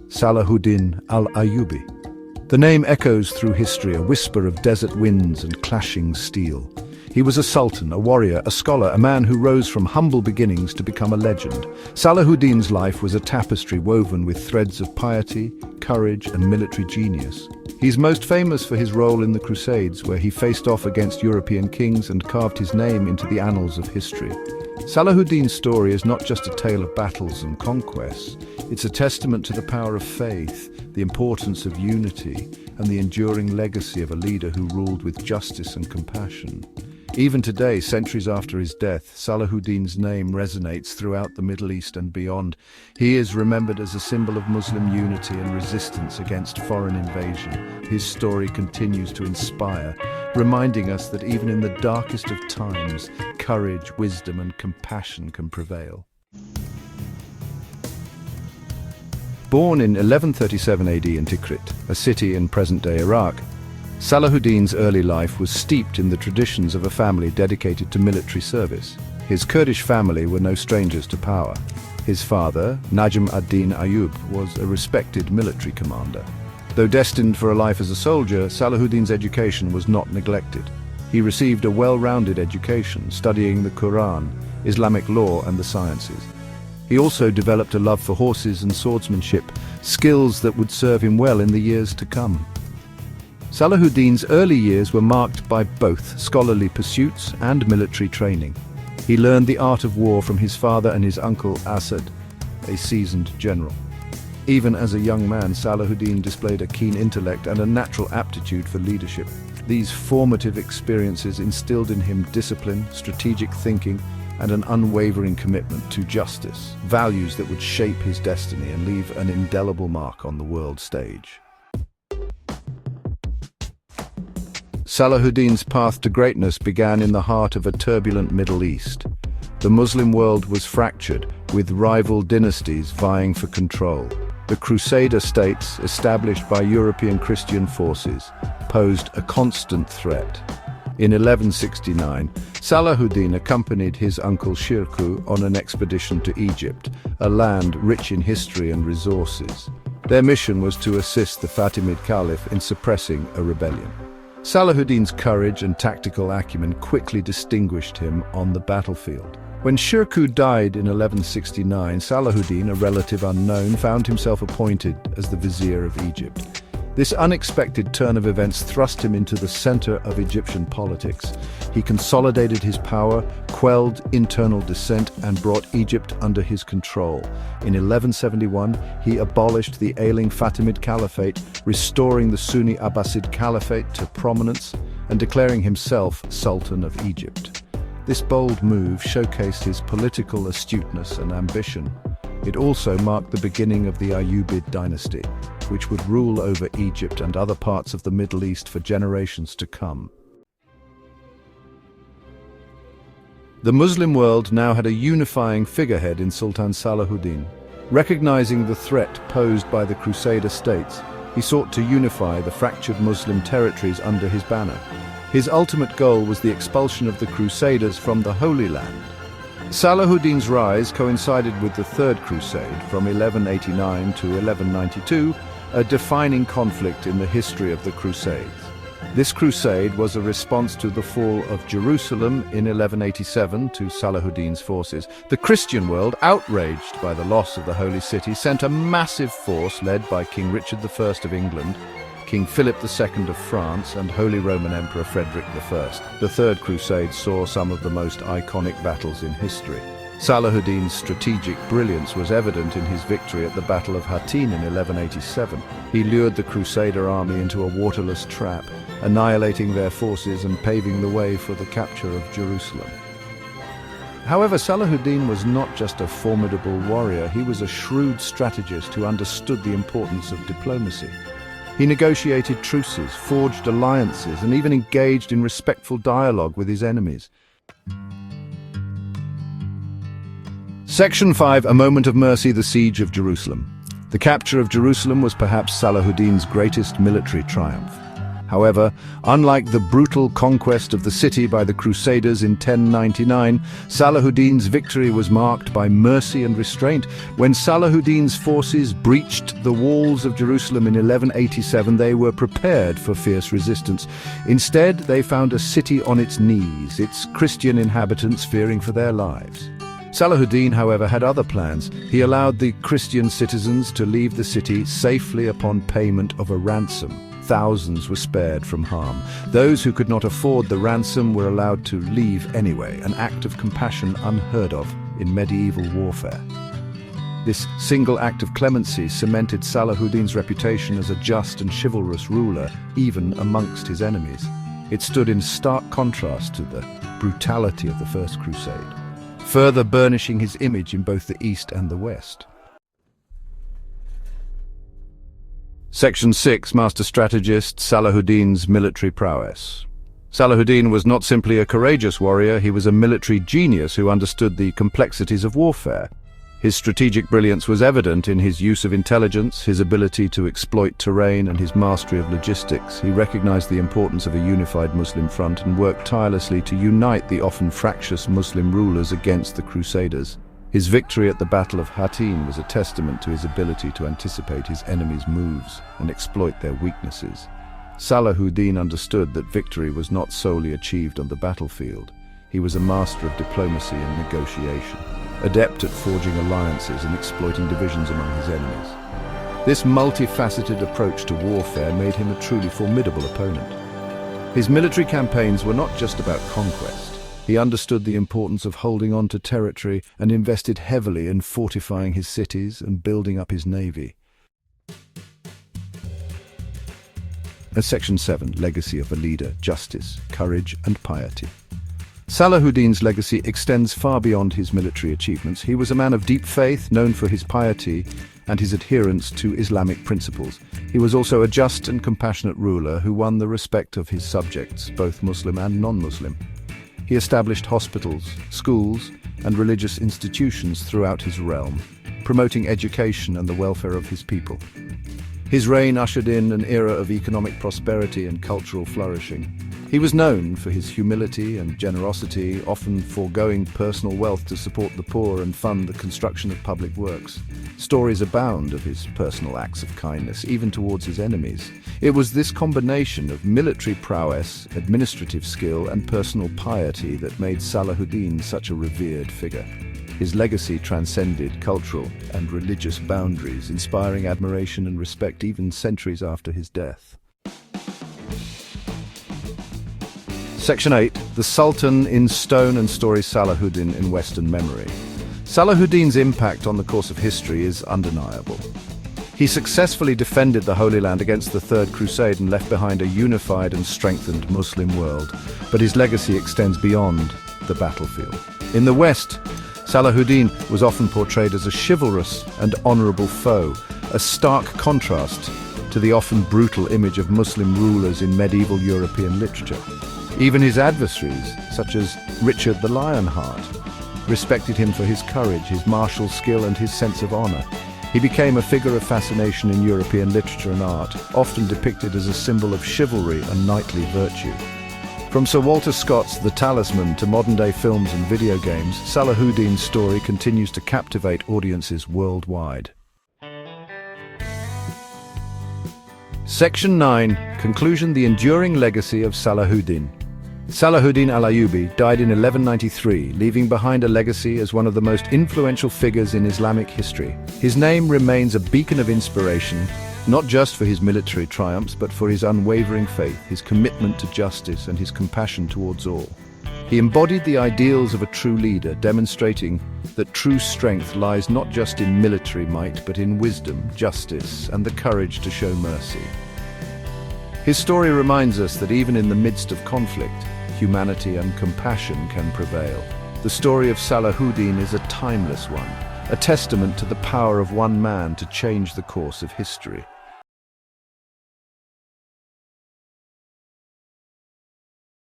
Salahuddin Ayubi. The name echoes through history, a whisper of desert winds and clashing steel. He was a sultan, a warrior, a scholar, a man who rose from humble beginnings to become a legend. Salahuddin's life was a tapestry woven with threads of piety, courage, and military genius. He's most famous for his role in the Crusades, where he faced off against European kings and carved his name into the annals of history. Salahuddin's story is not just a tale of battles and conquests. It's a testament to the power of faith, the importance of unity, and the enduring legacy of a leader who ruled with justice and compassion. Even today, centuries after his death, Salahuddin's name resonates throughout the Middle East and beyond. He is remembered as a symbol of Muslim unity and resistance against foreign invasion. His story continues to inspire, reminding us that even in the darkest of times, courage, wisdom, and compassion can prevail. Born in 1137 AD in Tikrit, a city in present-day Iraq, Salahuddin's early life was steeped in the traditions of a family dedicated to military service. His Kurdish family were no strangers to power. His father, Najm ad-Din Ayub, was a respected military commander. Though destined for a life as a soldier, Salahuddin's education was not neglected. He received a well-rounded education, studying the Quran, Islamic law, and the sciences. He also developed a love for horses and swordsmanship, skills that would serve him well in the years to come. Salahuddin's early years were marked by both scholarly pursuits and military training. He learned the art of war from his father and his uncle Asad, a seasoned general. Even as a young man, Salahuddin displayed a keen intellect and a natural aptitude for leadership. These formative experiences instilled in him discipline, strategic thinking, and an unwavering commitment to justice, values that would shape his destiny and leave an indelible mark on the world stage. Salahuddin's path to greatness began in the heart of a turbulent Middle East. The Muslim world was fractured, with rival dynasties vying for control. The Crusader states, established by European Christian forces, posed a constant threat. In 1169, Salahuddin accompanied his uncle Shirkuh on an expedition to Egypt, a land rich in history and resources. Their mission was to assist the Fatimid Caliph in suppressing a rebellion. Salahuddin's courage and tactical acumen quickly distinguished him on the battlefield. When Shirkuh died in 1169, Salahuddin, a relative unknown, found himself appointed as the vizier of Egypt. This unexpected turn of events thrust him into the center of Egyptian politics. He consolidated his power, quelled internal dissent, and brought Egypt under his control. In 1171, he abolished the ailing Fatimid Caliphate, restoring the Sunni Abbasid Caliphate to prominence and declaring himself Sultan of Egypt. This bold move showcased his political astuteness and ambition. It also marked the beginning of the Ayyubid dynasty, which would rule over Egypt and other parts of the Middle East for generations to come. The Muslim world now had a unifying figurehead in Sultan Salahuddin. Recognizing the threat posed by the Crusader states, he sought to unify the fractured Muslim territories under his banner. His ultimate goal was the expulsion of the Crusaders from the Holy Land. Salahuddin's rise coincided with the Third Crusade from 1189 to 1192, a defining conflict in the history of the Crusades. This crusade was a response to the fall of Jerusalem in 1187 to Salahuddin's forces. The Christian world, outraged by the loss of the Holy City, sent a massive force led by King Richard I of England, King Philip II of France, and Holy Roman Emperor Frederick I. The Third Crusade saw some of the most iconic battles in history. Salahuddin's strategic brilliance was evident in his victory at the Battle of Hattin in 1187. He lured the Crusader army into a waterless trap, annihilating their forces and paving the way for the capture of Jerusalem. However, Salahuddin was not just a formidable warrior, he was a shrewd strategist who understood the importance of diplomacy. He negotiated truces, forged alliances, and even engaged in respectful dialogue with his enemies. Section 5, A Moment of Mercy, the Siege of Jerusalem. The capture of Jerusalem was perhaps Salahuddin's greatest military triumph. However, unlike the brutal conquest of the city by the Crusaders in 1099, Salahuddin's victory was marked by mercy and restraint. When Salahuddin's forces breached the walls of Jerusalem in 1187, they were prepared for fierce resistance. Instead, they found a city on its knees, its Christian inhabitants fearing for their lives. Salahuddin, however, had other plans. He allowed the Christian citizens to leave the city safely upon payment of a ransom. Thousands were spared from harm. Those who could not afford the ransom were allowed to leave anyway, an act of compassion unheard of in medieval warfare. This single act of clemency cemented Salahuddin's reputation as a just and chivalrous ruler, even amongst his enemies. It stood in stark contrast to the brutality of the First Crusade, further burnishing his image in both the East and the West. Section 6. Master Strategist, Salahuddin's military prowess. Salahuddin was not simply a courageous warrior, he was a military genius who understood the complexities of warfare. His strategic brilliance was evident in his use of intelligence, his ability to exploit terrain, and his mastery of logistics. He recognized the importance of a unified Muslim front and worked tirelessly to unite the often fractious Muslim rulers against the Crusaders. His victory at the Battle of Hattin was a testament to his ability to anticipate his enemies' moves and exploit their weaknesses. Salahuddin understood that victory was not solely achieved on the battlefield. He was a master of diplomacy and negotiation, adept at forging alliances and exploiting divisions among his enemies. This multifaceted approach to warfare made him a truly formidable opponent. His military campaigns were not just about conquest. He understood the importance of holding on to territory and invested heavily in fortifying his cities and building up his navy. Section 7. Legacy of a leader, justice, courage and piety. Salahuddin's legacy extends far beyond his military achievements. He was a man of deep faith, known for his piety and his adherence to Islamic principles. He was also a just and compassionate ruler who won the respect of his subjects, both Muslim and non-Muslim. He established hospitals, schools, and religious institutions throughout his realm, promoting education and the welfare of his people. His reign ushered in an era of economic prosperity and cultural flourishing. He was known for his humility and generosity, often foregoing personal wealth to support the poor and fund the construction of public works. Stories abound of his personal acts of kindness, even towards his enemies. It was this combination of military prowess, administrative skill, and personal piety that made Salahuddin such a revered figure. His legacy transcended cultural and religious boundaries, inspiring admiration and respect even centuries after his death. Section 8. The Sultan in Stone and Story, Salahuddin in Western Memory. Salahuddin's impact on the course of history is undeniable. He successfully defended the Holy Land against the Third Crusade and left behind a unified and strengthened Muslim world, but his legacy extends beyond the battlefield. In the West, Salahuddin was often portrayed as a chivalrous and honorable foe, a stark contrast to the often brutal image of Muslim rulers in medieval European literature. Even his adversaries, such as Richard the Lionheart, respected him for his courage, his martial skill, and his sense of honor. He became a figure of fascination in European literature and art, often depicted as a symbol of chivalry and knightly virtue. From Sir Walter Scott's The Talisman to modern-day films and video games, Salahuddin's story continues to captivate audiences worldwide. Section 9. Conclusion: The enduring legacy of Salahuddin. Salahuddin Ayubi died in 1193, leaving behind a legacy as one of the most influential figures in Islamic history. His name remains a beacon of inspiration, not just for his military triumphs, but for his unwavering faith, his commitment to justice, and his compassion towards all. He embodied the ideals of a true leader, demonstrating that true strength lies not just in military might, but in wisdom, justice, and the courage to show mercy. His story reminds us that even in the midst of conflict, humanity and compassion can prevail. The story of Salahuddin is a timeless one, a testament to the power of one man to change the course of history.